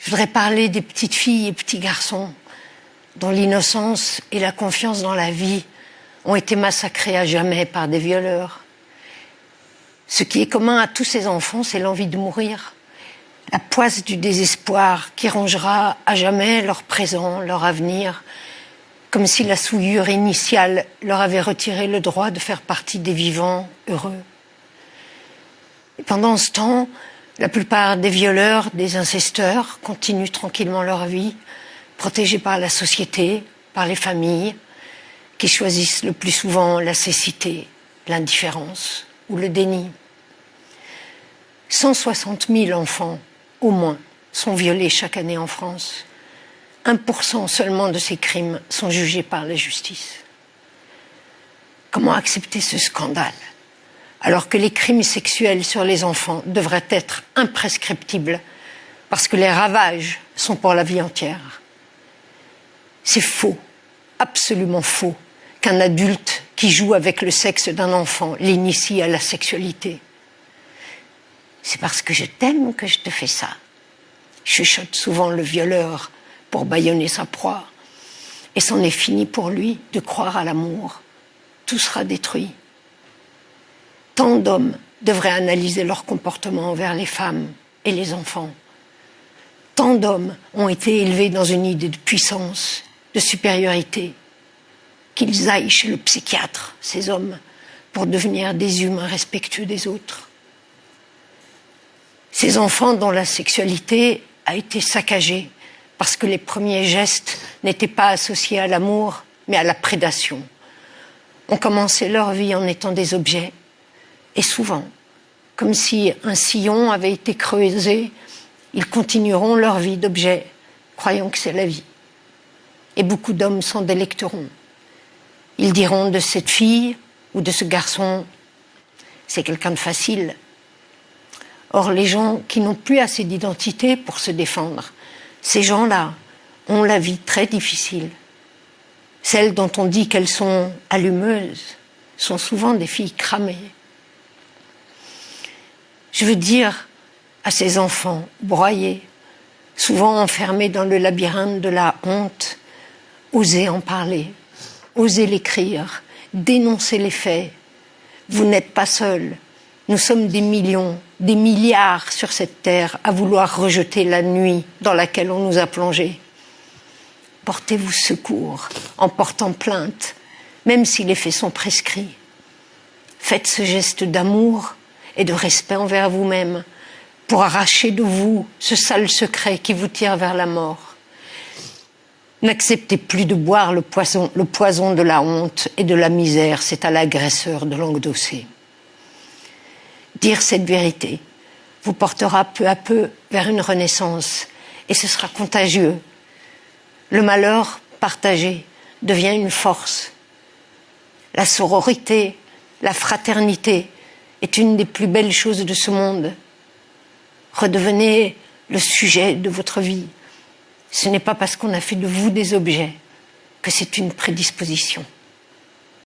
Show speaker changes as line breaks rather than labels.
Je voudrais parler des petites filles et petits garçons dont l'innocence et la confiance dans la vie ont été massacrés à jamais par des violeurs. Ce qui est commun à tous ces enfants, c'est l'envie de mourir. La poisse du désespoir qui rongera à jamais leur présent, leur avenir, comme si la souillure initiale leur avait retiré le droit de faire partie des vivants heureux. Et pendant ce temps, la plupart des violeurs, des incesteurs, continuent tranquillement leur vie, protégés par la société, par les familles, qui choisissent le plus souvent la cécité, l'indifférence ou le déni. 160 000 enfants, au moins, sont violés chaque année en France. 1% seulement de ces crimes sont jugés par la justice. Comment accepter ce scandale, alors que les crimes sexuels sur les enfants devraient être imprescriptibles, parce que les ravages sont pour la vie entière? C'est faux, absolument faux, qu'un adulte qui joue avec le sexe d'un enfant l'initie à la sexualité. C'est parce que je t'aime que je te fais ça, chuchote souvent le violeur pour bâillonner sa proie. Et c'en est fini pour lui de croire à l'amour. Tout sera détruit. Tant d'hommes devraient analyser leur comportement envers les femmes et les enfants. Tant d'hommes ont été élevés dans une idée de puissance, de supériorité, qu'ils aillent chez le psychiatre, ces hommes, pour devenir des humains respectueux des autres. Ces enfants dont la sexualité a été saccagée parce que les premiers gestes n'étaient pas associés à l'amour, mais à la prédation, ont commencé leur vie en étant des objets, et souvent, comme si un sillon avait été creusé, ils continueront leur vie d'objet, croyant que c'est la vie. Et beaucoup d'hommes s'en délecteront. Ils diront de cette fille ou de ce garçon, c'est quelqu'un de facile. Or, les gens qui n'ont plus assez d'identité pour se défendre, ces gens-là ont la vie très difficile. Celles dont on dit qu'elles sont allumeuses sont souvent des filles cramées. Je veux dire à ces enfants broyés, souvent enfermés dans le labyrinthe de la honte, osez en parler, osez l'écrire, dénoncez les faits. Vous n'êtes pas seuls. Nous sommes des millions, des milliards sur cette terre à vouloir rejeter la nuit dans laquelle on nous a plongés. Portez-vous secours en portant plainte, même si les faits sont prescrits. Faites ce geste d'amour et de respect envers vous-même pour arracher de vous ce sale secret qui vous tire vers la mort. N'acceptez plus de boire le poison de la honte et de la misère, c'est à l'agresseur de l'endosser. Dire cette vérité vous portera peu à peu vers une renaissance et ce sera contagieux. Le malheur partagé devient une force. La sororité, la fraternité est une des plus belles choses de ce monde. Redevenez le sujet de votre vie. Ce n'est pas parce qu'on a fait de vous des objets que c'est une prédisposition.